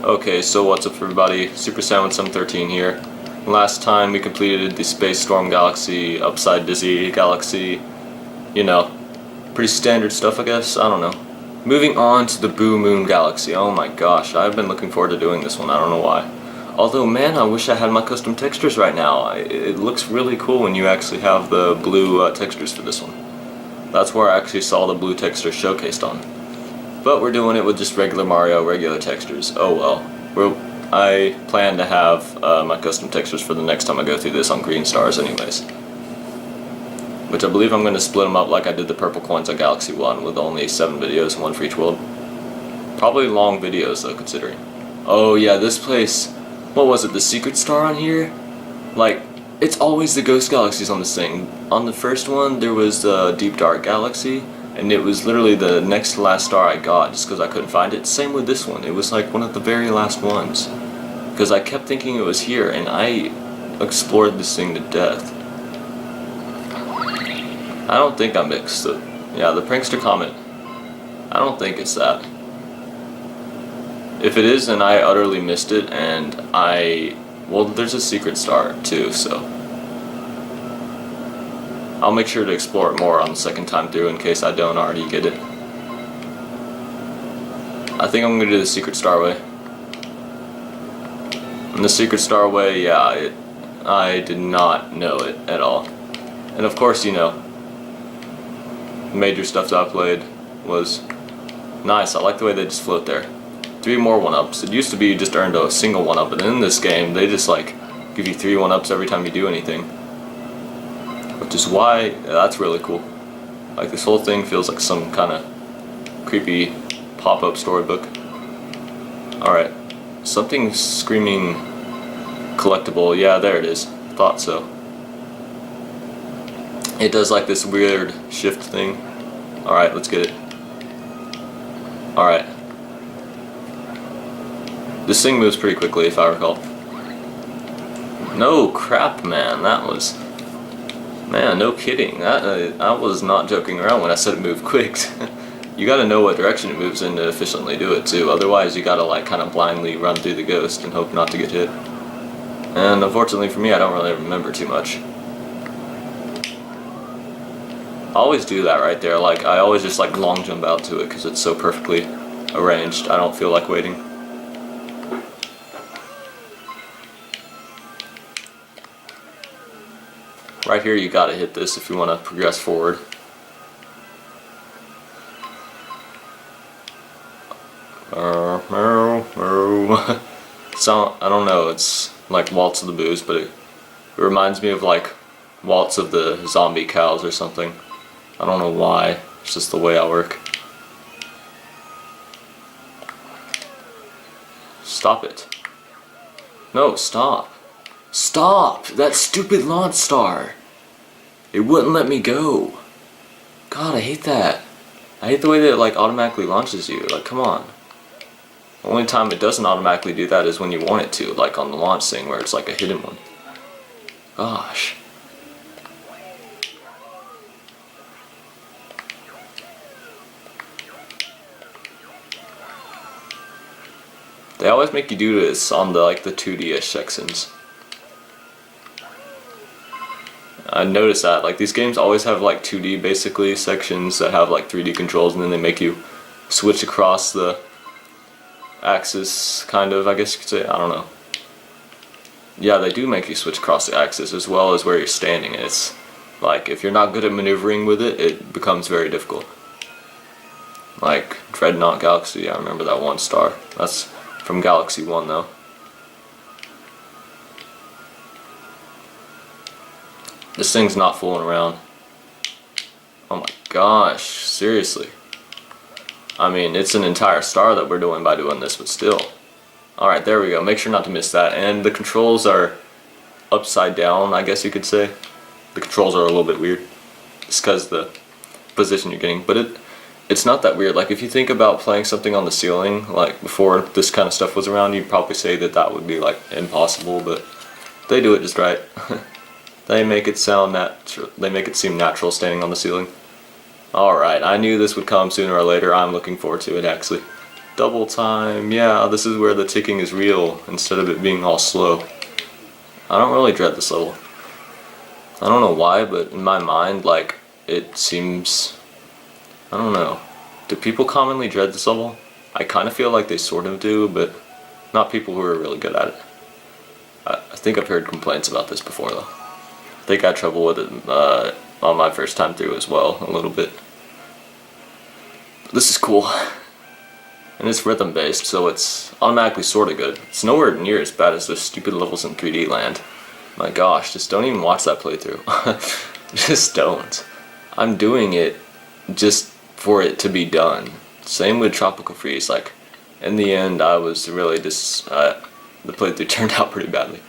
Okay, so what's up everybody? Super Saiyan 713 here. Last time we completed the Space Storm Galaxy, Upside Dizzy Galaxy, you know, pretty standard stuff I guess, I don't know. Moving on to the Boo Moon Galaxy. Oh my gosh, I've been looking forward to doing this one, I don't know why. Although man, I wish I had my custom textures right now. It looks really cool when you actually have the blue textures for this one. That's where I actually saw the blue texture showcased on. But we're doing it with just regular Mario, regular textures. Oh well. I plan to have my custom textures for the next time I go through this on Green Stars anyways. Which I believe I'm going to split them up like I did the purple coins on Galaxy 1 with only 7 videos, 1 for each world. Probably long videos though, considering. Oh yeah, this place, what was it, the secret star on here? Like, it's always the ghost galaxies on this thing. On the first one, there was the Deep Dark Galaxy. And it was literally the next to last star I got just because I couldn't find it. Same with this one. It was like one of the very last ones. Because I kept thinking it was here and I explored this thing to death. I don't think I mixed it. Yeah, the Prankster Comet. I don't think it's that. If it is, then I utterly missed it and well, there's a secret star too, so I'll make sure to explore it more on the second time through in case I don't already get it. I think I'm going to do the Secret Star Way. And the Secret Star Way, yeah, I did not know it at all. And of course, you know, major stuff that I played was nice. I like the way they just float there. 3 more 1-ups. It used to be you just earned a single 1-up, but in this game, they just like give you 3 1-ups every time you do anything. Which is why, that's really cool. Like this whole thing feels like some kind of creepy pop-up storybook. Alright, something screaming collectible, yeah there it is, thought so. It does like this weird shift thing. Alright, let's get it. Alright. This thing moves pretty quickly if I recall. No crap man, that was... Man, no kidding. I was not joking around when I said it moved quick. You gotta know what direction it moves in to efficiently do it too. Otherwise you gotta like kind of blindly run through the ghost and hope not to get hit. And unfortunately for me, I don't really remember too much. I always do that right there. Like I always just like long jump out to it because it's so perfectly arranged. I don't feel like waiting. Right here you gotta hit this if you want to progress forward. So, I don't know, it's like Waltz of the Boos, but it reminds me of like Waltz of the Zombie Cows or something. I don't know why, it's just the way I work. Stop it. No, stop. Stop! That stupid launch star! It wouldn't let me go. God, I hate that. I hate the way that it like automatically launches you. Like, come on. The only time it doesn't automatically do that is when you want it to, like on the launch thing where it's like a hidden one. Gosh. They always make you do this on the like the 2D-ish sections. I noticed that, like these games always have like 2D basically sections that have like 3D controls and then they make you switch across the axis, kind of, I guess you could say, I don't know. Yeah, they do make you switch across the axis as well as where you're standing. It's like, if you're not good at maneuvering with it, it becomes very difficult. Like Dreadnought Galaxy, I remember that 1 star. That's from Galaxy 1 though. This thing's not fooling around. Oh my gosh, seriously. I mean, it's an entire star that we're doing by doing this, but still. Alright, there we go. Make sure not to miss that. And the controls are upside down, I guess you could say. The controls are a little bit weird. It's because the position you're getting. But it's not that weird. Like, if you think about playing something on the ceiling, like before this kind of stuff was around, you'd probably say that that would be like impossible, but they do it just right. They make it sound natural. They make it seem natural standing on the ceiling. Alright, I knew this would come sooner or later. I'm looking forward to it, actually. Double time. Yeah, this is where the ticking is real instead of it being all slow. I don't really dread this level. I don't know why, but in my mind, like, it seems... I don't know. Do people commonly dread this level? I kind of feel like they sort of do, but not people who are really good at it. I think I've heard complaints about this before, though. I think I had trouble with it on my first time through as well, a little bit. But this is cool. And it's rhythm based, so it's automatically sort of good. It's nowhere near as bad as those stupid levels in 3D Land. My gosh, just don't even watch that playthrough. Just don't. I'm doing it just for it to be done. Same with Tropical Freeze. Like, in the end, I was really just the playthrough turned out pretty badly.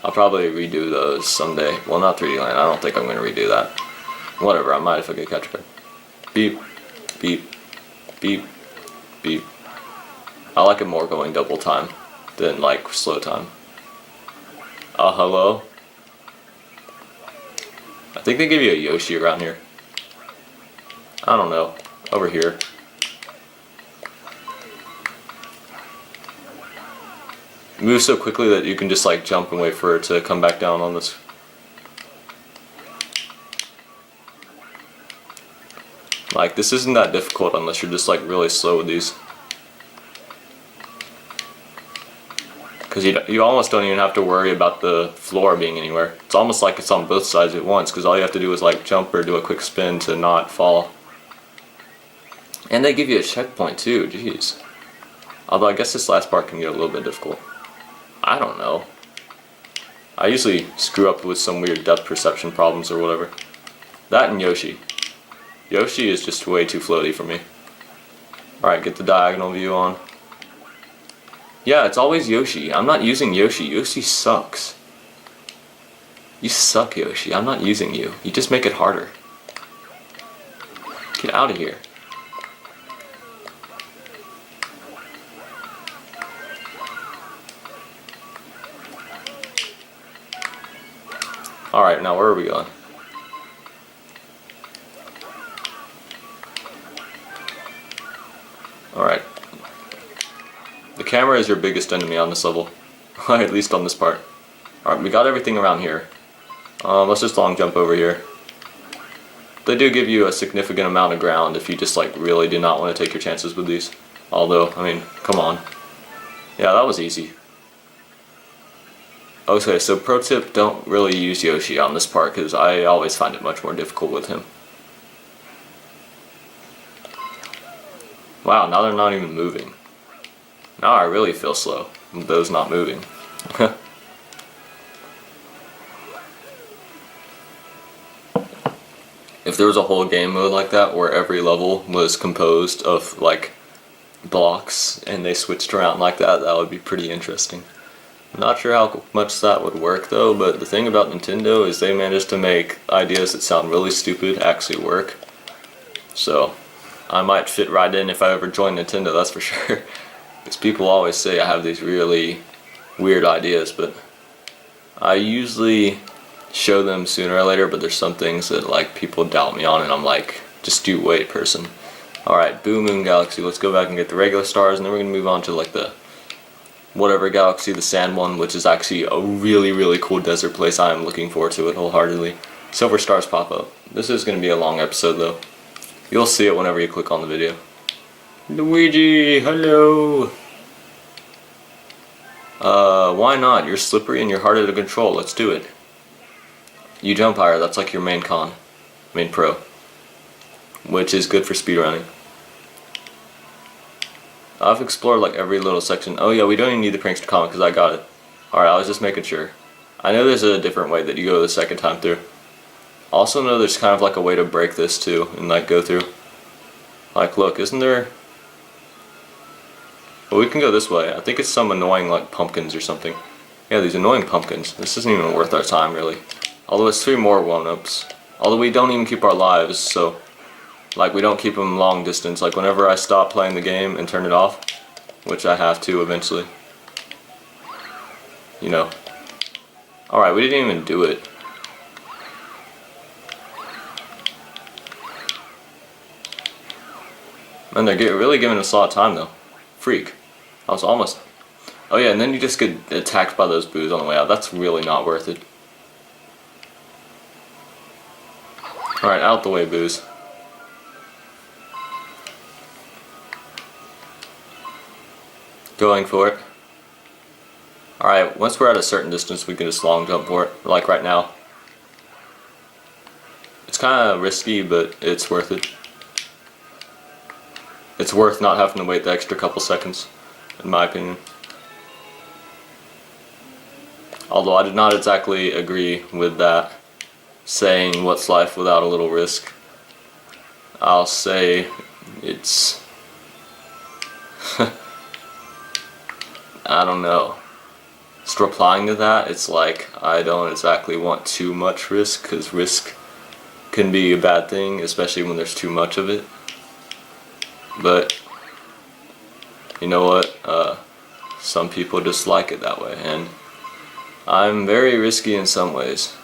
I'll probably redo those someday. Well, not 3D Land. I don't think I'm gonna redo that. Whatever. I might if I get catch card. Beep, beep, beep, beep. I like it more going double time than like slow time. Hello? I think they give you a Yoshi around here. I don't know. Over here. Move so quickly that you can just like jump and wait for it to come back down on this. Like, this isn't that difficult unless you're just like really slow with these. Because you almost don't even have to worry about the floor being anywhere. It's almost like it's on both sides at once, because all you have to do is like jump or do a quick spin to not fall. And they give you a checkpoint too, jeez. Although I guess this last part can get a little bit difficult. I don't know. I usually screw up with some weird depth perception problems or whatever. That and Yoshi. Yoshi is just way too floaty for me. Alright, get the diagonal view on. Yeah, it's always Yoshi. I'm not using Yoshi. Yoshi sucks. You suck, Yoshi. I'm not using you. You just make it harder. Get out of here. Alright, now where are we going? Alright. The camera is your biggest enemy on this level. At least on this part. Alright, we got everything around here. Let's just long jump over here. They do give you a significant amount of ground if you just like really do not want to take your chances with these. Although, I mean, come on. Yeah, that was easy. Okay, so pro tip, don't really use Yoshi on this part because I always find it much more difficult with him. Wow, now they're not even moving. Now I really feel slow with those not moving. If there was a whole game mode like that where every level was composed of like blocks and they switched around like that, that would be pretty interesting. I'm not sure how much that would work though, but the thing about Nintendo is they managed to make ideas that sound really stupid actually work. So I might fit right in if I ever join Nintendo, that's for sure. Because people always say I have these really weird ideas, but I usually show them sooner or later, but there's some things that like people doubt me on and I'm like, just do wait, person. Alright, Boo Moon Galaxy, let's go back and get the regular stars and then we're going to move on to like the whatever galaxy, the sand one, which is actually a really, really cool desert place. I am looking forward to it wholeheartedly. Silver stars pop up. This is going to be a long episode though. You'll see it whenever you click on the video. Luigi, hello! Why not? You're slippery and you're harder to control. Let's do it. You jump higher, that's like your main pro. Which is good for speedrunning. I've explored like every little section. Oh yeah, we don't even need the Prankster comic because I got it. Alright, I was just making sure. I know there's a different way that you go the second time through. Also know there's kind of like a way to break this too and like go through. Like look, isn't there... Well, we can go this way. I think it's some annoying like pumpkins or something. Yeah, these annoying pumpkins. This isn't even worth our time really. Although it's 3 more 1-ups. Although we don't even keep our lives, so... Like, we don't keep them long distance. Like, whenever I stop playing the game and turn it off, which I have to eventually. You know. Alright, we didn't even do it. Man, they're really giving us a lot of time, though. Freak. I was almost... Oh yeah, and then you just get attacked by those boos on the way out. That's really not worth it. Alright, out the way, boos. Going for it. Alright, once we're at a certain distance, we can just long jump for it, like right now. It's kind of risky, but it's worth it. It's worth not having to wait the extra couple seconds, in my opinion. Although I did not exactly agree with that saying, what's life without a little risk? I'll say it's... I don't know. Just replying to that, it's like, I don't exactly want too much risk, because risk can be a bad thing, especially when there's too much of it. But, you know what, some people just like it that way, and I'm very risky in some ways.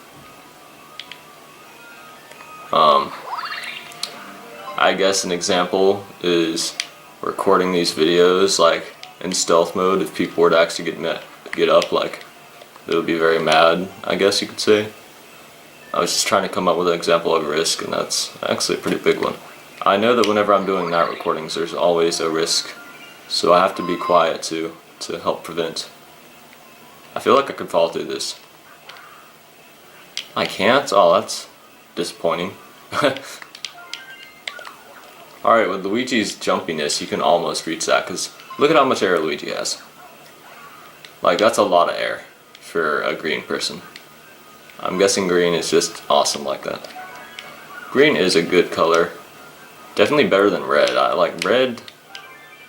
I guess an example is recording these videos like in stealth mode. If people were to actually get up, like, they would be very mad, I guess you could say. I was just trying to come up with an example of a risk, and that's actually a pretty big one. I know that whenever I'm doing night recordings, there's always a risk, so I have to be quiet to help prevent. I feel like I could fall through this. I can't? Oh, that's disappointing. Alright, with Luigi's jumpiness, you can almost reach that, because look at how much air Luigi has. Like, that's a lot of air for a green person. I'm guessing green is just awesome like that. Green is a good color. Definitely better than red. I like red.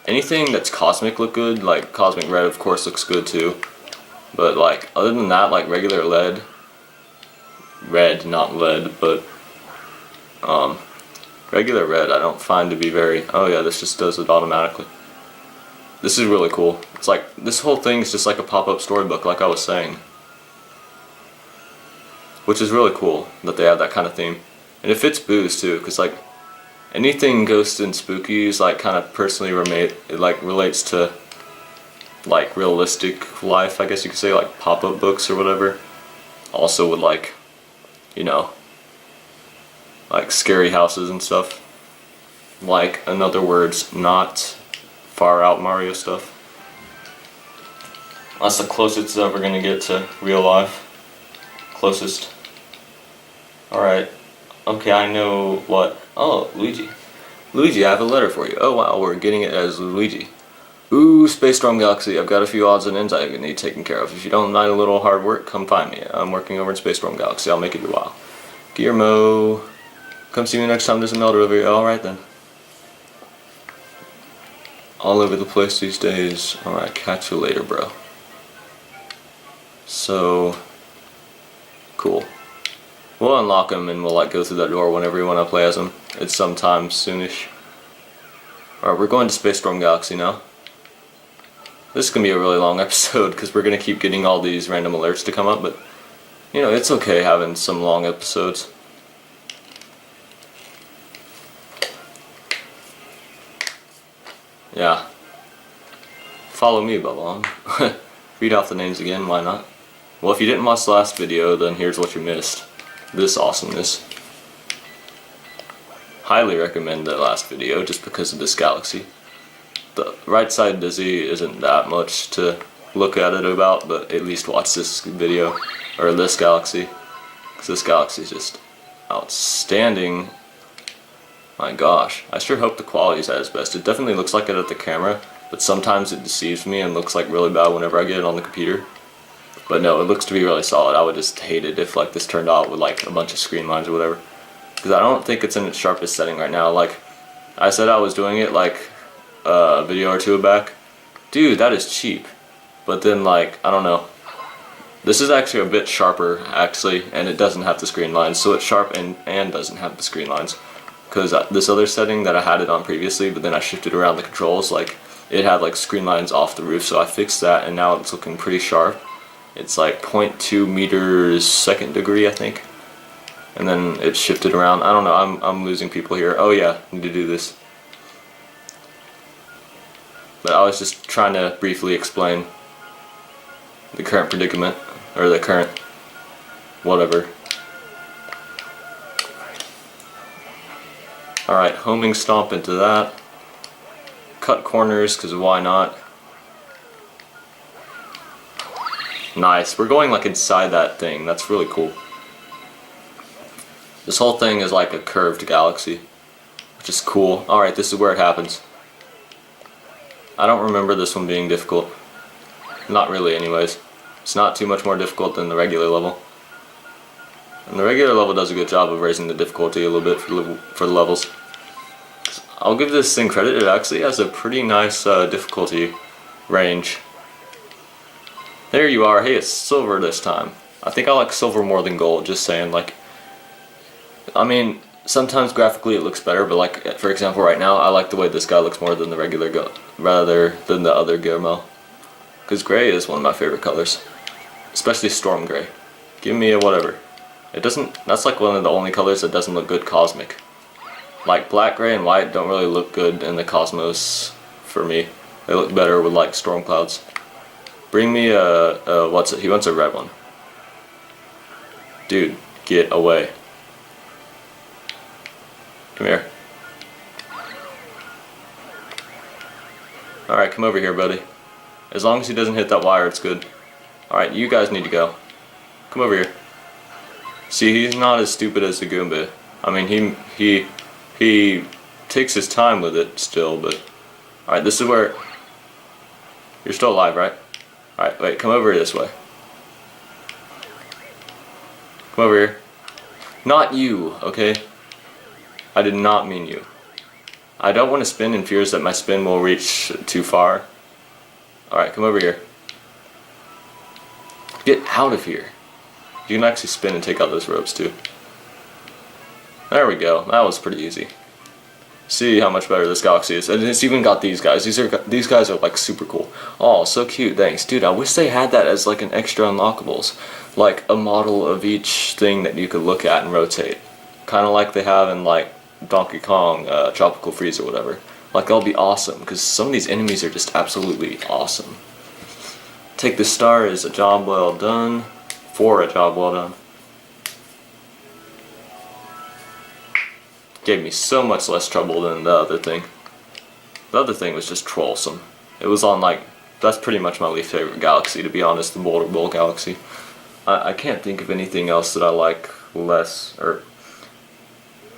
Anything that's cosmic look good, like cosmic red of course looks good too. But like, other than that, like regular red, not lead, but regular red I don't find to be very... Oh yeah, this just does it automatically. This is really cool. It's like, this whole thing is just like a pop-up storybook, like I was saying. Which is really cool that they have that kind of theme. And it fits boos too, because like, anything ghost and spooky is like kind of personally relates to like realistic life, I guess you could say, like pop-up books or whatever. Also with like, you know, like scary houses and stuff. Like, in other words, not far out Mario stuff. That's the closest it's ever gonna get to real life. Closest. Alright. Okay, I know what... Oh, Luigi. Luigi, I have a letter for you. Oh wow, we're getting it as Luigi. Ooh, Space Storm Galaxy, I've got a few odds and ends I need taken care of. If you don't mind a little hard work, come find me. I'm working over in Space Storm Galaxy. I'll make it your while. Guillermo, come see me next time there's a mail delivery. Alright then. All over the place these days. Alright, catch you later, bro. So... cool. We'll unlock him and we'll like go through that door whenever we want to play as him. It's sometime soonish. Alright, we're going to Space Storm Galaxy now. This is going to be a really long episode because we're going to keep getting all these random alerts to come up, but you know, it's okay having some long episodes. Yeah. Follow me, Bubba. Read off the names again, why not? Well, if you didn't watch the last video, then here's what you missed. This awesomeness. Highly recommend the last video just because of this galaxy. The right side Dizzy isn't that much to look at it about, but at least watch this video, or this galaxy. Because this galaxy is just outstanding. My gosh, I sure hope the quality's at its best. It definitely looks like it at the camera, but sometimes it deceives me and looks like really bad whenever I get it on the computer. But no, it looks to be really solid. I would just hate it if like this turned out with like a bunch of screen lines or whatever. Because I don't think it's in its sharpest setting right now. Like, I said I was doing it like a video or two back. Dude, that is cheap. But then like, I don't know. This is actually a bit sharper actually, and it doesn't have the screen lines. So it's sharp and doesn't have the screen lines. Because this other setting that I had it on previously, but then I shifted around the controls, like it had like screen lines off the roof, so I fixed that and now it's looking pretty sharp. It's like 0.2 meters second degree, I think. And then it shifted around. I don't know, I'm losing people here. Oh yeah, need to do this. but I was just trying to briefly explain the current predicament, or the current whatever. Alright, homing stomp into that. Cut corners, because why not? Nice, we're going like inside that thing, that's really cool. This whole thing is like a curved galaxy, which is cool. Alright, this is where it happens. I don't remember this one being difficult. Not really anyways. It's not too much more difficult than the regular level. And the regular level does a good job of raising the difficulty a little bit for the levels. I'll give this thing credit, it actually has a pretty nice difficulty range. There you are, hey, it's silver this time. I think I like silver more than gold, just saying, like, I mean, sometimes graphically it looks better, but like, for example, right now, I like the way this guy looks more than the regular rather than the other Guillermo. Because gray is one of my favorite colors. Especially storm gray. Give me a whatever. It doesn't, that's like one of the only colors that doesn't look good cosmic. Like black, gray, and white don't really look good in the cosmos for me. They look better with like storm clouds. Bring me a what's it? He wants a red one. Dude, get away. Come here. Alright, come over here, buddy. As long as he doesn't hit that wire, it's good. Alright, you guys need to go. Come over here. See, he's not as stupid as the Goomba. I mean, he takes his time with it still, but... Alright, this is where... You're still alive, right? Alright, wait, come over this way. Come over here. Not you, okay? I did not mean you. I don't want to spin in fears that my spin will reach too far. Alright, come over here. Get out of here. You can actually spin and take out those ropes too. There we go. That was pretty easy. See how much better this galaxy is. And it's even got these guys. These guys are like super cool. Oh, so cute. Thanks. Dude, I wish they had that as like an extra unlockables. Like a model of each thing that you could look at and rotate. Kind of like they have in like Donkey Kong, Tropical Freeze or whatever. Like, that'll be awesome, because some of these enemies are just absolutely awesome. Take the star as a job well done. For a job well done. Gave me so much less trouble than the other thing. The other thing was just trollsome. It was on like, that's pretty much my least favorite galaxy, to be honest, the Boulder Bowl galaxy. I can't think of anything else that I like less, or...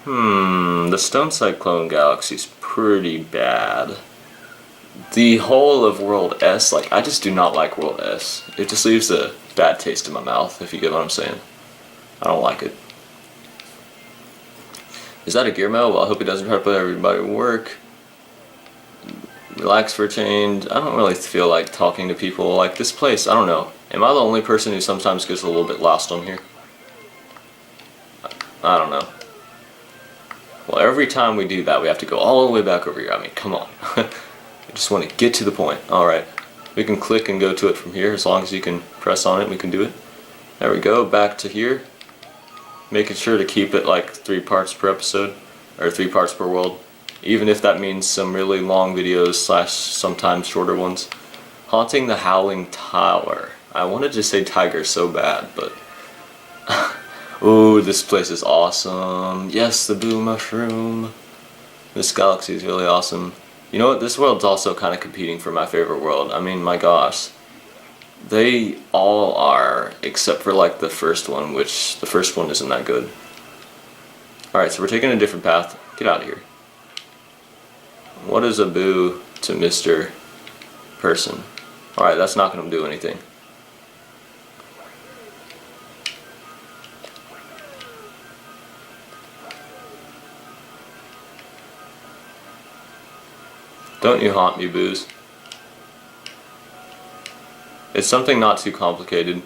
the Stone Cyclone galaxy's pretty bad. The whole of World S, like, I just do not like World S. It just leaves a bad taste in my mouth, if you get what I'm saying. I don't like it. Is that a Guillermo? Well, I hope he doesn't try to put everybody to work. Relax for a change. I don't really feel like talking to people. Like, this place, I don't know. Am I the only person who sometimes gets a little bit lost on here? I don't know. Well, every time we do that, we have to go all the way back over here. I mean, come on. I just want to get to the point. Alright. We can click and go to it from here. As long as you can press on it, we can do it. There we go. Back to here. Making sure to keep it like 3 parts per episode. Or 3 parts per world. Even if that means some really long videos / sometimes shorter ones. Haunting the Howling Tower. I wanted to say tiger so bad, but... Ooh, this place is awesome. Yes, the Boo Mushroom. This galaxy is really awesome. You know what? This world's also kind of competing for my favorite world. I mean, my gosh. They all are, except for like the first one, which the first one isn't that good. Alright, so we're taking a different path. Get out of here. What is a boo to Mr. Person? Alright, that's not going to do anything. Don't you haunt me, boos. It's something not too complicated.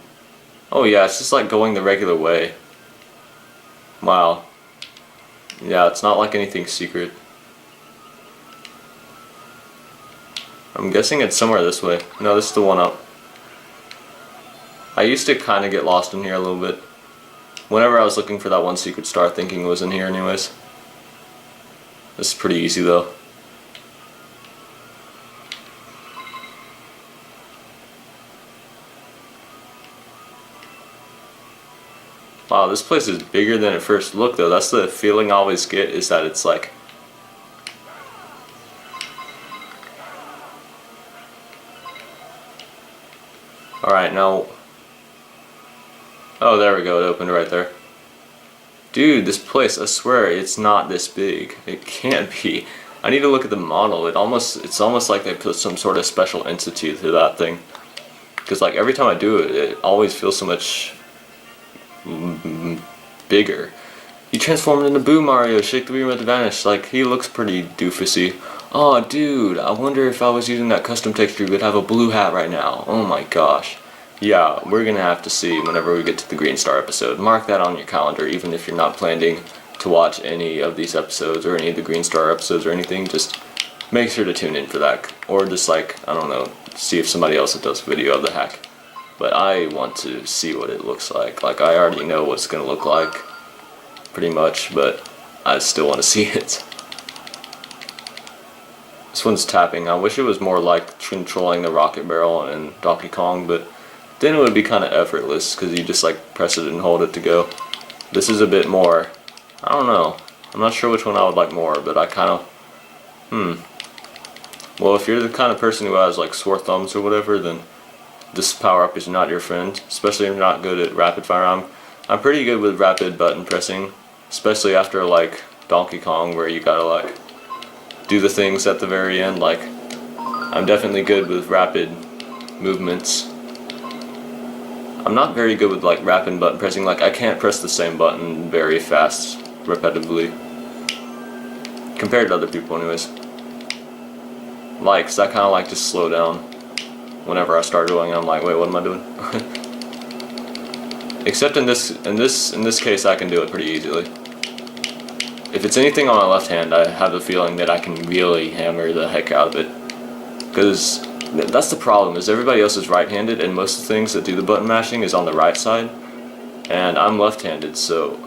Oh yeah, it's just like going the regular way. Wow. Yeah, it's not like anything secret. I'm guessing it's somewhere this way. No, this is the one up. I used to kind of get lost in here a little bit. Whenever I was looking for that one secret star, thinking it was in here anyways. This is pretty easy though. Wow, this place is bigger than it first looked though. That's the feeling I always get, is that it's like... Alright, now... Oh, there we go, it opened right there. Dude, this place, I swear, it's not this big. It can't be. I need to look at the model. It's almost like they put some sort of special institute to that thing. Because like every time I do it, it always feels so much bigger. He transformed into Boo Mario, shake the Wiimote to vanish. Like, he looks pretty doofusy. Oh, dude, I wonder if I was using that custom texture, we'd have a blue hat right now. Oh my gosh. Yeah, we're gonna have to see whenever we get to the Green Star episode. Mark that on your calendar, even if you're not planning to watch any of these episodes or any of the Green Star episodes or anything. Just make sure to tune in for that. Or just like, I don't know, see if somebody else does a video of the hack. But I want to see what it looks like. Like, I already know what it's gonna look like, pretty much, but I still want to see it. This one's tapping. I wish it was more like controlling the rocket barrel in Donkey Kong, but then it would be kind of effortless because you just like press it and hold it to go. This is a bit more, I don't know. I'm not sure which one I would like more, but I kind of, Well, if you're the kind of person who has like sore thumbs or whatever, then this power up is not your friend. Especially if you're not good at rapid fire. I'm pretty good with rapid button pressing, especially after like Donkey Kong, where you gotta like do the things at the very end. Like, I'm definitely good with rapid movements. I'm not very good with like rapid button pressing. Like, I can't press the same button very fast, repetitively, compared to other people anyways. Like, 'cause I kind of like to slow down whenever I start doing it. I'm like, wait, what am I doing? Except in this case, I can do it pretty easily. If it's anything on my left hand, I have the feeling that I can really hammer the heck out of it. Because that's the problem, is everybody else is right-handed, and most of the things that do the button mashing is on the right side. And I'm left-handed, so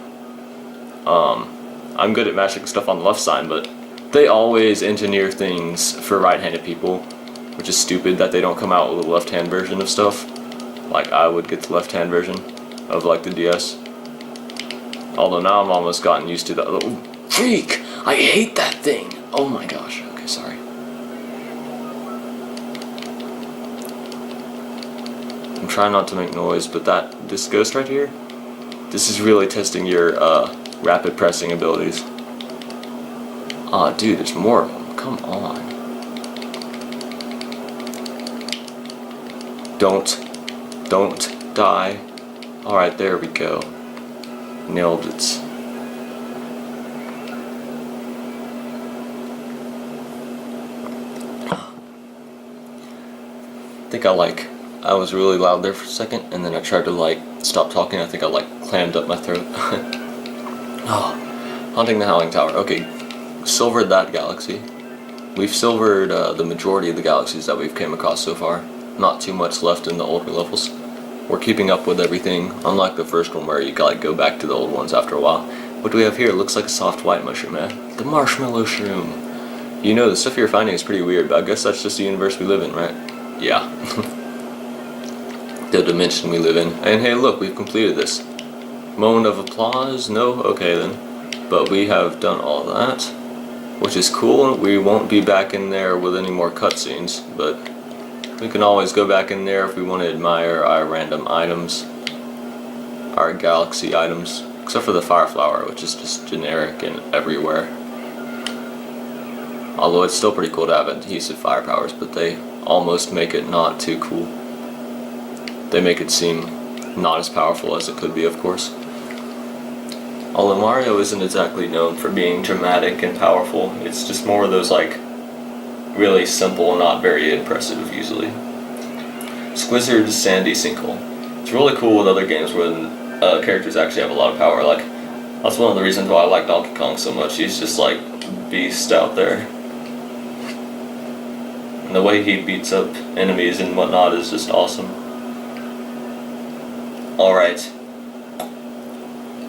I'm good at mashing stuff on the left side, but they always engineer things for right-handed people, which is stupid that they don't come out with a left-hand version of stuff. Like, I would get the left-hand version of like the DS. Although now I'm almost gotten used to the little freak. I hate that thing. Oh my gosh. Okay, sorry. I'm trying not to make noise, but this ghost right here, this is really testing your rapid pressing abilities. Aw, dude, there's more of them. Come on. Don't die. Alright, there we go. Nailed it. I was really loud there for a second, and then I tried to like stop talking. I think I like clammed up my throat. Oh, Haunting the Howling Tower. Okay, silvered that galaxy. We've silvered the majority of the galaxies that we've came across so far. Not too much left in the older levels. We're keeping up with everything, unlike the first one where you like go back to the old ones after a while. What do we have here? It looks like a soft white mushroom, man. The marshmallow shroom. You know, the stuff you're finding is pretty weird, but I guess that's just the universe we live in, right? Yeah. The dimension we live in. And hey, look, we've completed this. Moment of applause? No? Okay then. But we have done all that, which is cool. We won't be back in there with any more cutscenes, but we can always go back in there if we want to admire our random items, our galaxy items, except for the fire flower, which is just generic and everywhere. Although it's still pretty cool to have adhesive fire powers, but they almost make it not too cool. They make it seem not as powerful as it could be, of course. Although Mario isn't exactly known for being dramatic and powerful, it's just more of those like really simple, not very impressive usually. Squizzard's Sandy Sinkhole. It's really cool with other games when characters actually have a lot of power. Like, that's one of the reasons why I like Donkey Kong so much. He's just like beast out there. And the way he beats up enemies and whatnot is just awesome. Alright.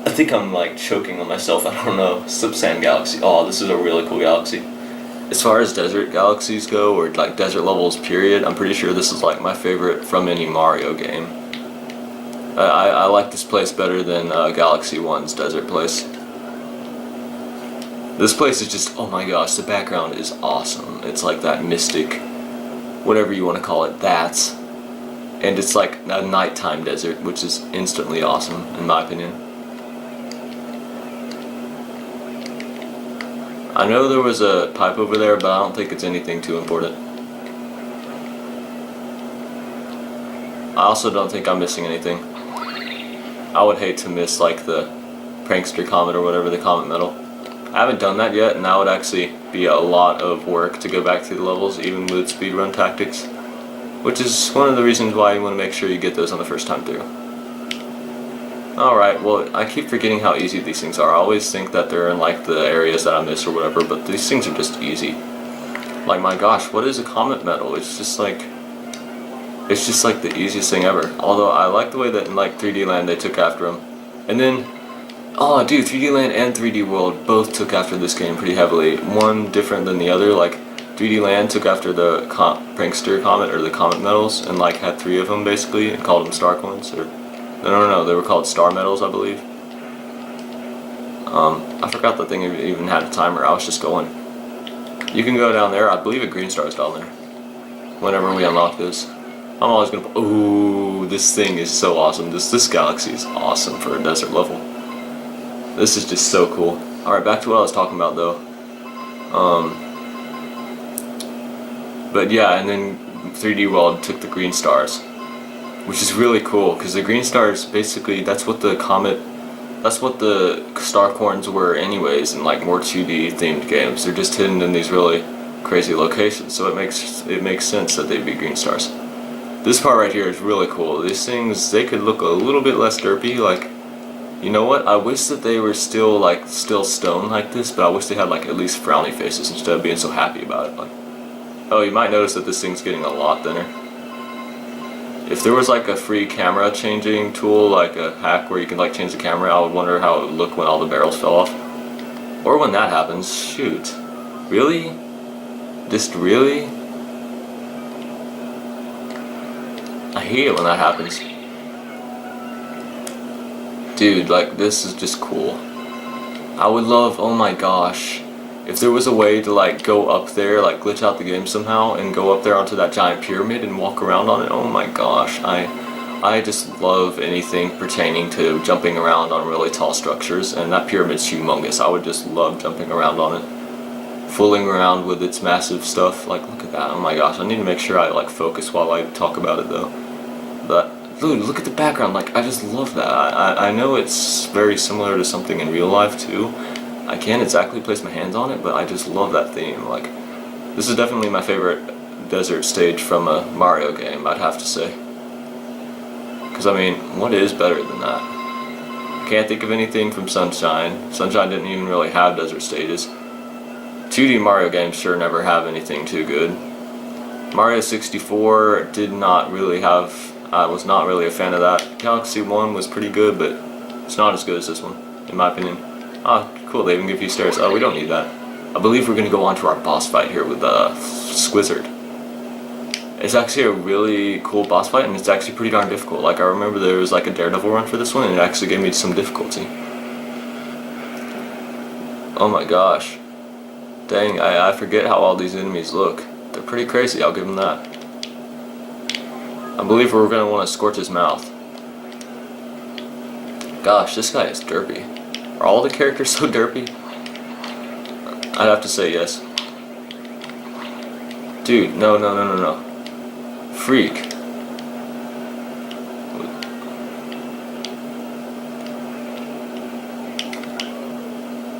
I think I'm like choking on myself, I don't know. Slipsand Galaxy. Oh, this is a really cool galaxy. As far as desert galaxies go, or like desert levels period, I'm pretty sure this is like my favorite from any Mario game. I like this place better than Galaxy 1's desert place. This place is just, oh my gosh, the background is awesome. It's like that mystic, whatever you want to call it, and it's like a nighttime desert, which is instantly awesome, in my opinion. I know there was a pipe over there, but I don't think it's anything too important. I also don't think I'm missing anything. I would hate to miss like the prankster comet or whatever, the comet medal. I haven't done that yet, and that would actually be a lot of work to go back through the levels, even with speedrun tactics. Which is one of the reasons why you want to make sure you get those on the first time through. Alright, well, I keep forgetting how easy these things are. I always think that they're in like the areas that I miss or whatever, but these things are just easy. Like, my gosh, what is a comet medal? It's just like the easiest thing ever. Although I like the way that in like 3D Land they took after him. And then, oh dude, 3D Land and 3D World both took after this game pretty heavily. One different than the other. Like 3D Land took after the prankster comet, or the comet medals, and like had 3 of them basically, and called them star coins. Or no, they were called star medals, I believe. I forgot the thing even had a timer. I was just going. You can go down there. I believe a green star is down there. Whenever we unlock this. I'm always gonna. Ooh, this thing is so awesome. This galaxy is awesome for a desert level. This is just so cool. Alright, back to what I was talking about though. But yeah, and then 3D World took the green stars, which is really cool because the green stars basically that's what the star coins were anyways in like more 2D themed games. They're just hidden in these really crazy locations, so it makes sense that they'd be green stars. This part right here is really cool. These things, they could look a little bit less derpy. Like, you know what? I wish that they were still stone like this, but I wish they had like at least frowny faces instead of being so happy about it. Like, oh, you might notice that this thing's getting a lot thinner. If there was like a free camera changing tool, like a hack where you can like change the camera, I would wonder how it would look when all the barrels fell off. Or when that happens. Shoot. Really? Just really? I hate it when that happens. Dude, like, this is just cool. I would love, oh my gosh, if there was a way to like go up there, like glitch out the game somehow and go up there onto that giant pyramid and walk around on it. Oh my gosh, I just love anything pertaining to jumping around on really tall structures, and that pyramid's humongous. I would just love jumping around on it, fooling around with its massive stuff. Like, look at that. Oh my gosh, I need to make sure I like focus while I talk about it though. But dude, look at the background. Like, I just love that. I know it's very similar to something in real life too. I can't exactly place my hands on it, but I just love that theme. Like, this is definitely my favorite desert stage from a Mario game, I'd have to say. Because, I mean, what is better than that? I can't think of anything from Sunshine. Sunshine didn't even really have desert stages. 2D Mario games sure never have anything too good. Mario 64 did not really have... I was not really a fan of that. Galaxy 1 was pretty good, but it's not as good as this one, in my opinion. Ah, cool, they even give you stairs. Oh, we don't need that. I believe we're going to go on to our boss fight here with Squizzard. It's actually a really cool boss fight, and it's actually pretty darn difficult. Like, I remember there was like a Daredevil run for this one, and it actually gave me some difficulty. Oh my gosh. Dang, I forget how all these enemies look. They're pretty crazy, I'll give them that. I believe we're going to want to scorch his mouth. Gosh, this guy is derpy. Are all the characters so derpy? I'd have to say yes. Dude, no. Freak.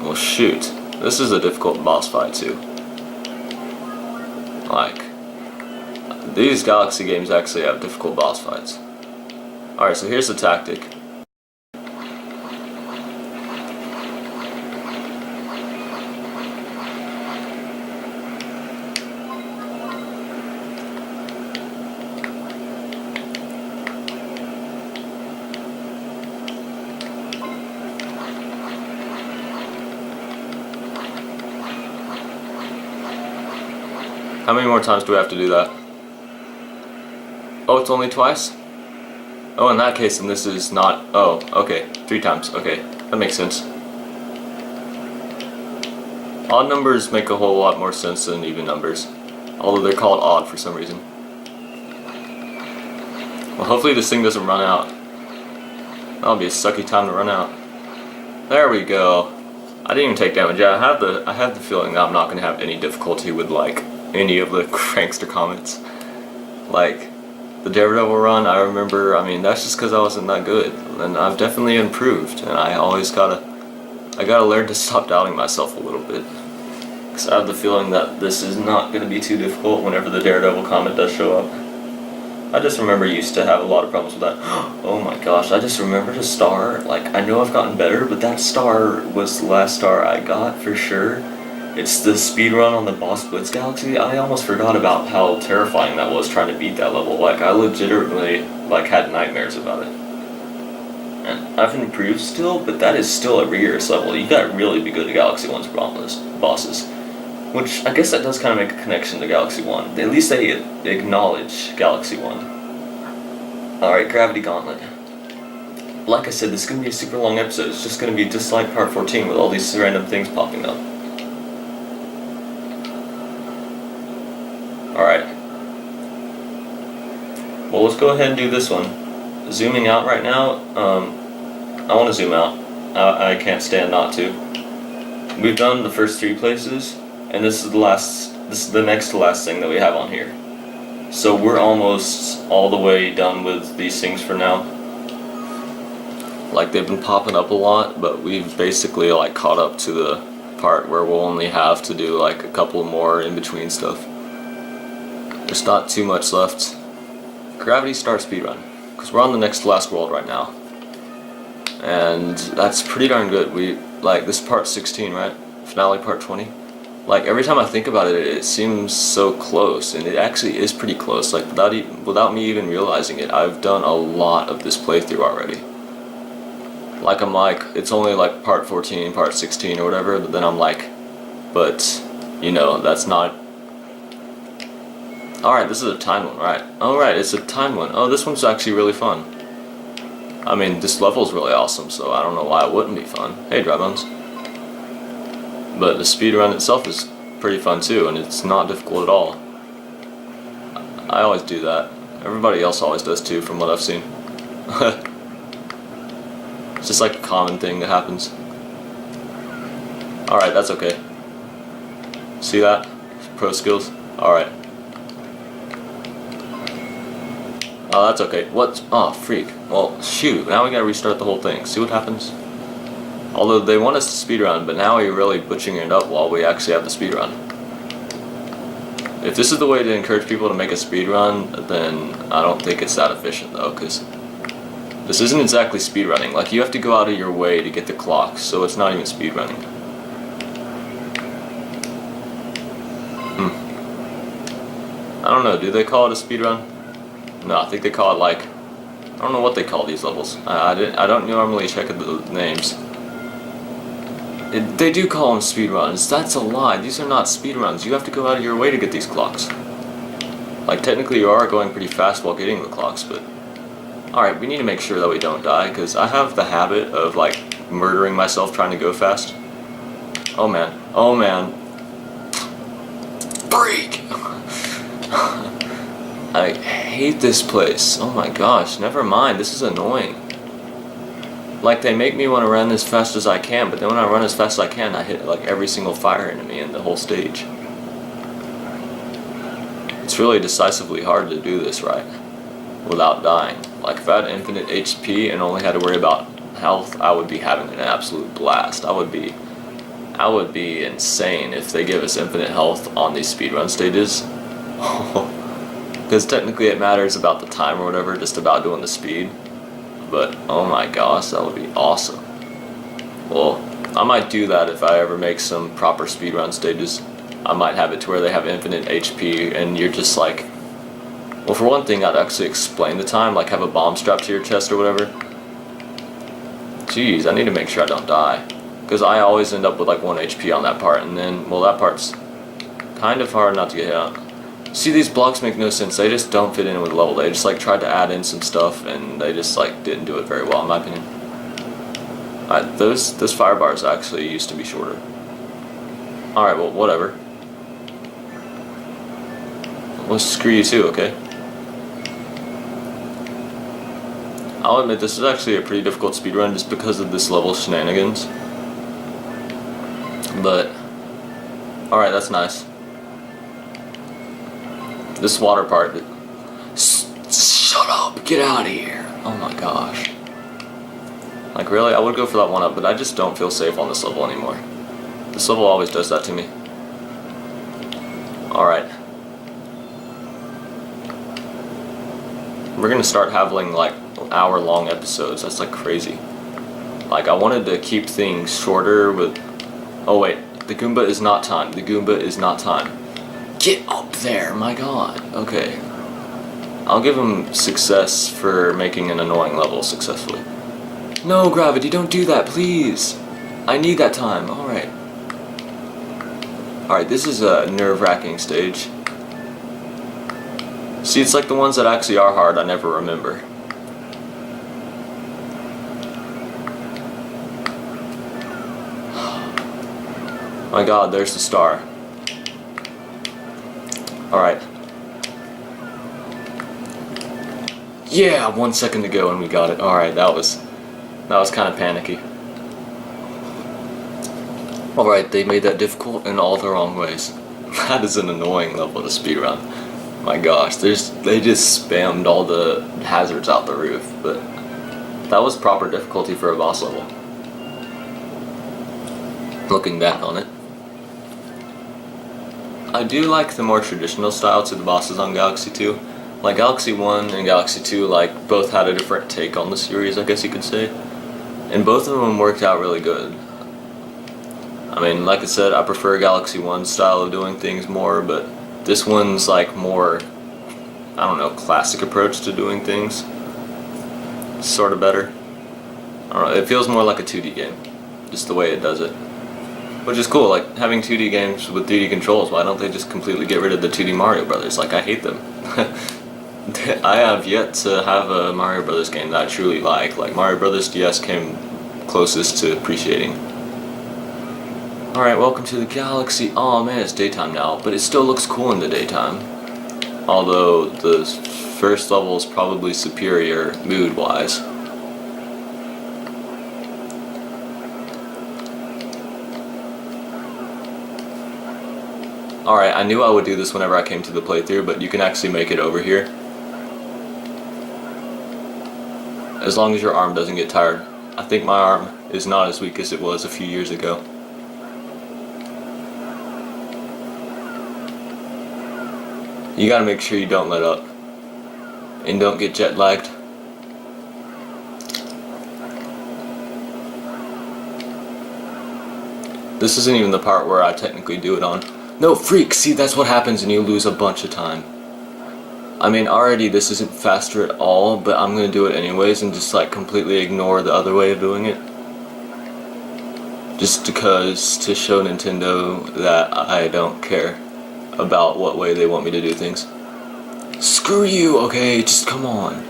Well, shoot. This is a difficult boss fight, too. Like, these Galaxy games actually have difficult boss fights. Alright, so here's the tactic. How many more times do we have to do that? Oh, it's only twice? Oh, in that case, then this is not... Oh, okay. 3 times. Okay, that makes sense. Odd numbers make a whole lot more sense than even numbers. Although they're called odd for some reason. Well, hopefully this thing doesn't run out. That'll be a sucky time to run out. There we go. I didn't even take damage. Yeah, I have the feeling that I'm not going to have any difficulty with, like, any of the Crankster comments. Like, the Daredevil run, I remember, I mean, that's just because I wasn't that good. And I've definitely improved, and I gotta learn to stop doubting myself a little bit. Because I have the feeling that this is not going to be too difficult whenever the Daredevil comment does show up. I just remember I used to have a lot of problems with that. Oh my gosh, I just remembered a star. Like, I know I've gotten better, but that star was the last star I got for sure. It's the speedrun on the Boss Blitz Galaxy. I almost forgot about how terrifying that was trying to beat that level. Like, I legitimately, like, had nightmares about it. And I've improved still, but that is still a rigorous level. You gotta really be good at Galaxy 1's bosses. Which, I guess that does kind of make a connection to Galaxy 1. At least they acknowledge Galaxy 1. Alright, Gravity Gauntlet. Like I said, this is going to be a super long episode. It's just going to be just like Part 14 with all these random things popping up. Alright. Well, let's go ahead and do this one. Zooming out right now, I want to zoom out. I can't stand not to. We've done the first 3 places, and this is the next to last thing that we have on here. So we're almost all the way done with these things for now. Like, they've been popping up a lot, but we've basically, like, caught up to the part where we'll only have to do, like, a couple more in-between stuff. There's not too much left. Gravity Star Speedrun, because we're on the next to last world right now. And that's pretty darn good. This is part 16, right? Finale part 20. Like, every time I think about it, it seems so close, and it actually is pretty close. Like, without me even realizing it, I've done a lot of this playthrough already. Like, I'm like, it's only like part 14, part 16 or whatever, but then I'm like, but, you know, that's not... Alright, this is a timed one, right? Alright, it's a timed one. Oh, this one's actually really fun. I mean, this level's really awesome, so I don't know why it wouldn't be fun. Hey, Drybones. But the speedrun itself is pretty fun too, and it's not difficult at all. I always do that. Everybody else always does too, from what I've seen. It's just like a common thing that happens. Alright, that's okay. See that? Pro skills? Alright. Oh, that's okay. What? Oh, freak. Well, shoot. Now we gotta restart the whole thing. See what happens? Although they want us to speedrun, but now we're really butchering it up while we actually have the speedrun. If this is the way to encourage people to make a speedrun, then I don't think it's that efficient though, because this isn't exactly speedrunning. Like, you have to go out of your way to get the clocks, so it's not even speedrunning. I don't know, do they call it a speedrun? No, I think they call it, like, I don't know what they call these levels. I don't normally check the names. They do call them speedruns. That's a lie. These are not speedruns. You have to go out of your way to get these clocks. Like, technically you are going pretty fast while getting the clocks, but... Alright, we need to make sure that we don't die, because I have the habit of, like, murdering myself trying to go fast. Oh man. Oh man. Freak! I hate this place. Oh my gosh, never mind. This is annoying. Like, they make me want to run as fast as I can, but then when I run as fast as I can, I hit, like, every single fire enemy in the whole stage. It's really decisively hard to do this right without dying. Like, if I had infinite HP and only had to worry about health, I would be having an absolute blast. I would be insane if they give us infinite health on these speedrun stages. Because technically it matters about the time or whatever, just about doing the speed. But, oh my gosh, that would be awesome. Well, I might do that if I ever make some proper speedrun stages. I might have it to where they have infinite HP, and you're just like... Well, for one thing, I'd actually explain the time, like have a bomb strapped to your chest or whatever. Jeez, I need to make sure I don't die. Because I always end up with like 1 HP on that part, and then, well, that part's kind of hard not to get hit on. See, these blocks make no sense. They just don't fit in with the level. They just like tried to add in some stuff, and they just like didn't do it very well, in my opinion. Alright, those fire bars actually used to be shorter. Alright, well, whatever. Well, screw you too, okay? I'll admit this is actually a pretty difficult speedrun just because of this level shenanigans. But, alright, that's nice. This water part, shut up, get out of here. Oh my gosh. Like really, I would go for that one up, but I just don't feel safe on this level anymore. This level always does that to me. Alright. We're gonna start having like hour-long episodes. That's like crazy. Like I wanted to keep things shorter with... Oh wait, the Goomba is not timed. The Goomba is not timed. Get up there, my god. Okay. I'll give him success for making an annoying level successfully. No, Gravity, don't do that, please. I need that time. Alright. Alright, this is a nerve-wracking stage. See, it's like the ones that actually are hard I never remember. My god, there's the star. Alright. Yeah, 1 second to go and we got it. Alright, that was kind of panicky. Alright, they made that difficult in all the wrong ways. That is an annoying level to speedrun. My gosh, they just spammed all the hazards out the roof, but that was proper difficulty for a boss level. Looking back on it. I do like the more traditional style to the bosses on Galaxy 2. Like Galaxy 1 and Galaxy 2 like both had a different take on the series, I guess you could say. And both of them worked out really good. I mean, like I said, I prefer Galaxy 1 style of doing things more, but this one's like more, I don't know, classic approach to doing things. Sort of better. I don't know, it feels more like a 2D game, just the way it does it. Which is cool, like having 2D games with 3D controls, why don't they just completely get rid of the 2D Mario Brothers? Like, I hate them. I have yet to have a Mario Brothers game that I truly like. Like, Mario Brothers DS came closest to appreciating. Alright, welcome to the Galaxy. Oh man, it's daytime now, but it still looks cool in the daytime. Although, the first level is probably superior mood-wise. Alright, I knew I would do this whenever I came to the playthrough, but you can actually make it over here. As long as your arm doesn't get tired. I think my arm is not as weak as it was a few years ago. You gotta make sure you don't let up. And don't get jet lagged. This isn't even the part where I technically do it on. No, freak! See, that's what happens and you lose a bunch of time. I mean, already this isn't faster at all, but I'm gonna do it anyways and just like completely ignore the other way of doing it. Just because to show Nintendo that I don't care about what way they want me to do things. Screw you, okay? Just come on.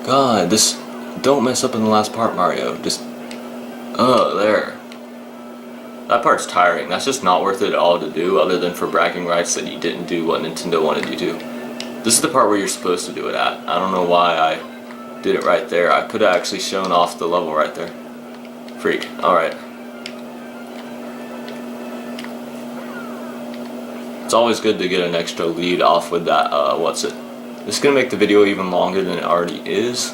God, this... Don't mess up in the last part, Mario. Just... there. That part's tiring. That's just not worth it at all to do, other than for bragging rights that you didn't do what Nintendo wanted you to. This is the part where you're supposed to do it at. I don't know why I did it right there. I could have actually shown off the level right there. Freak. Alright. It's always good to get an extra lead off with that, This is going to make the video even longer than it already is.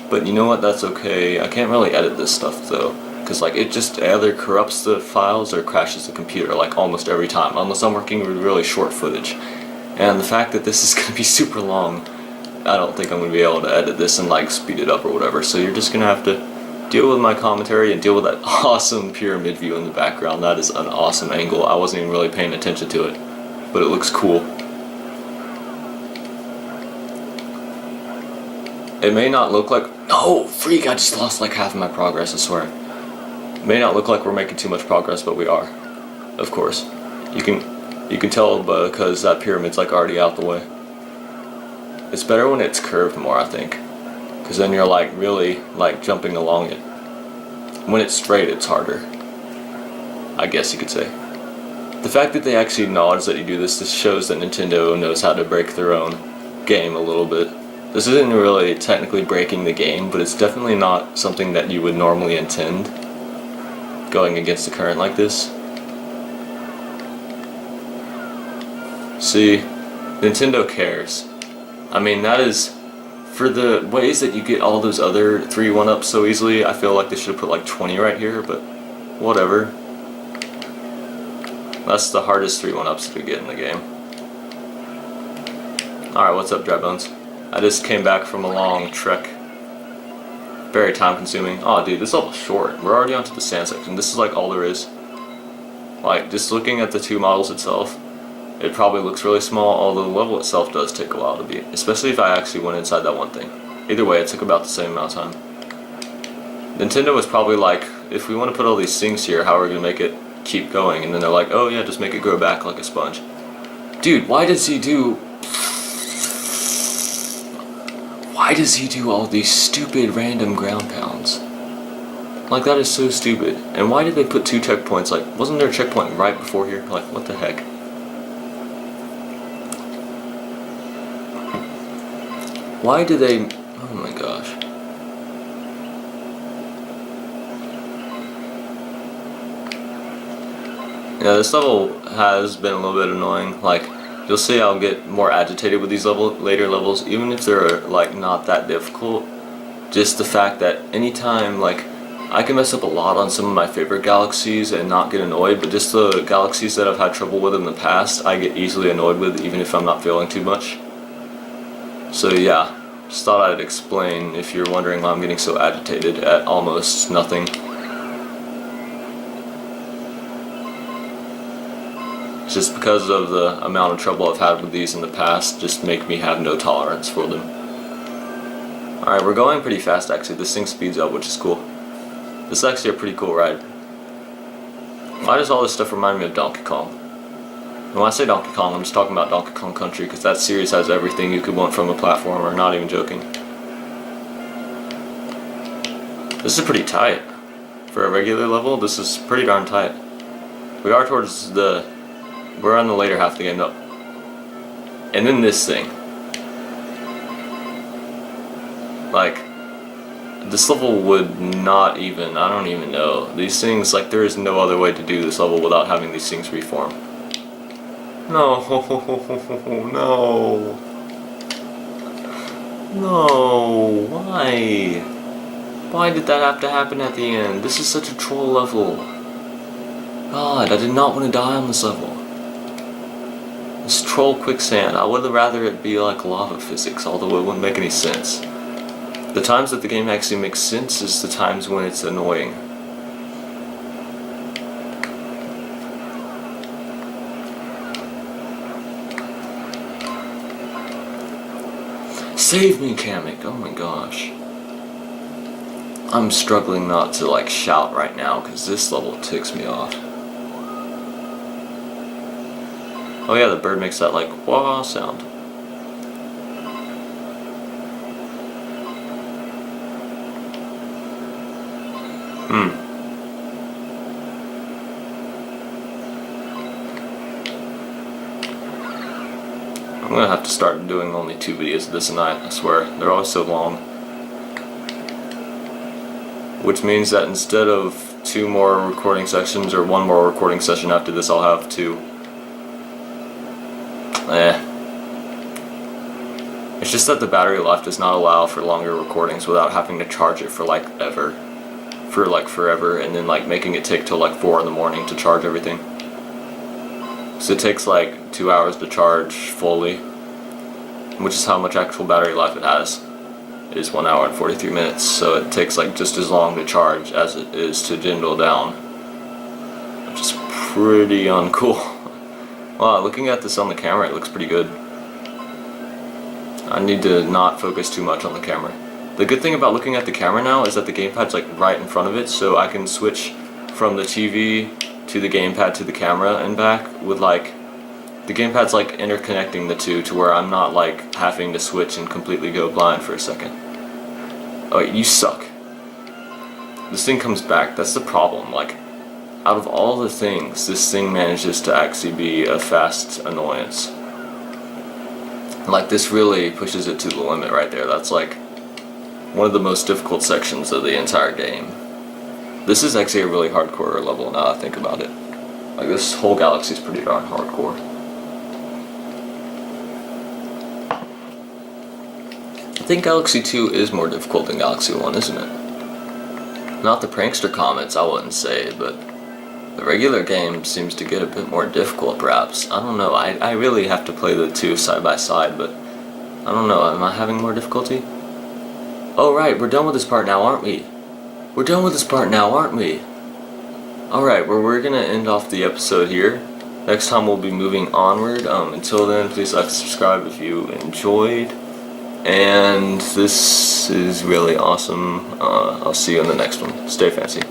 But you know what, that's okay. I can't really edit this stuff though. Because like it just either corrupts the files or crashes the computer like almost every time. Unless I'm working with really short footage. And the fact that this is going to be super long, I don't think I'm going to be able to edit this and like speed it up or whatever. So you're just going to have to deal with my commentary and deal with that awesome pyramid view in the background. That is an awesome angle. I wasn't even really paying attention to it. But it looks cool. It may not look like... No! Freak! I just lost like half of my progress, I swear. It may not look like we're making too much progress, but we are. Of course. You can... You can tell because that pyramid's like already out the way. It's better when it's curved more, I think, because then you're like really like jumping along it. When it's straight, it's harder, I guess you could say. The fact that they actually acknowledge that you do this shows that Nintendo knows how to break their own game a little bit. This isn't really technically breaking the game, but it's definitely not something that you would normally intend going against the current like this. See, Nintendo cares. I mean, that is, for the ways that you get all those other 3 1-ups so easily, I feel like they should have put like 20 right here, but whatever. That's the hardest 3 1-ups to get in the game. Alright, what's up, Dry Bones? I just came back from a long trek. Very time consuming. Oh dude, this level's short. We're already onto the sand section. This is like all there is. Like, just looking at the 2 models itself, it probably looks really small, although the level itself does take a while to beat. Especially if I actually went inside that one thing. Either way, it took about the same amount of time. Nintendo was probably like, if we want to put all these things here, how are we going to make it keep going? And then they're like, oh yeah, just make it grow back like a sponge. Dude, why does he do all these stupid random ground pounds? Like, that is so stupid. And why did they put 2 checkpoints? Like, wasn't there a checkpoint right before here? Like, what the heck? Why do they... Oh my gosh. Yeah, this level has been a little bit annoying. Like, you'll see I'll get more agitated with these later levels, even if they're like not that difficult. Just the fact that anytime, like, I can mess up a lot on some of my favorite galaxies and not get annoyed, but just the galaxies that I've had trouble with in the past, I get easily annoyed with, even if I'm not feeling too much. So yeah, just thought I'd explain if you're wondering why I'm getting so agitated at almost nothing. Just because of the amount of trouble I've had with these in the past, just make me have no tolerance for them. Alright, we're going pretty fast actually. This thing speeds up, which is cool. This is actually a pretty cool ride. Why does all this stuff remind me of Donkey Kong? And when I say Donkey Kong, I'm just talking about Donkey Kong Country, because that series has everything you could want from a platformer, not even joking. This is pretty tight. For a regular level, this is pretty darn tight. We are towards the... We're on the later half of the game, though. And then this thing. Like, this level would not even, I don't even know. These things, like, there is no other way to do this level without having these things reform. No, no. No, why? Why did that have to happen at the end? This is such a troll level. God, I did not want to die on this level. This troll quicksand, I would rather it be like lava physics, although it wouldn't make any sense. The times that the game actually makes sense is the times when it's annoying. Save me, Kamek! Oh my gosh. I'm struggling not to like shout right now because this level ticks me off. Oh yeah, the bird makes that like wah sound. I'm gonna have to start doing only 2 videos of this a night, I swear. They're always so long. Which means that instead of 2 more recording sections or 1 more recording session after this, I'll have 2. It's just that the battery life does not allow for longer recordings without having to charge it for like ever. For like forever, and then like making it take till like 4 in the morning to charge everything. So it takes like 2 hours to charge fully, which is how much actual battery life it has. It is 1 hour and 43 minutes, so it takes like just as long to charge as it is to dwindle down. Which is pretty uncool. Wow, looking at this on the camera, it looks pretty good. I need to not focus too much on the camera. The good thing about looking at the camera now is that the gamepad's like right in front of it, so I can switch from the TV to the gamepad to the camera and back with like The gamepad's like interconnecting the two to where I'm not like having to switch and completely go blind for a second. Oh, you suck. This thing comes back, that's the problem. Like, out of all the things, this thing manages to actually be a fast annoyance. Like, this really pushes it to the limit right there. That's like one of the most difficult sections of the entire game. This is actually a really hardcore level now I think about it. Like, this whole galaxy is pretty darn hardcore. I think Galaxy 2 is more difficult than Galaxy 1, isn't it? Not the prankster comments, I wouldn't say, but the regular game seems to get a bit more difficult, perhaps. I don't know, I really have to play the two side by side, but I don't know, am I having more difficulty? Oh right, we're done with this part now, aren't we? We're done with this part now, aren't we? Alright, well, we're gonna end off the episode here. Next time we'll be moving onward. Until then, please like and subscribe if you enjoyed. And this is really awesome. I'll see you in the next one. Stay fancy.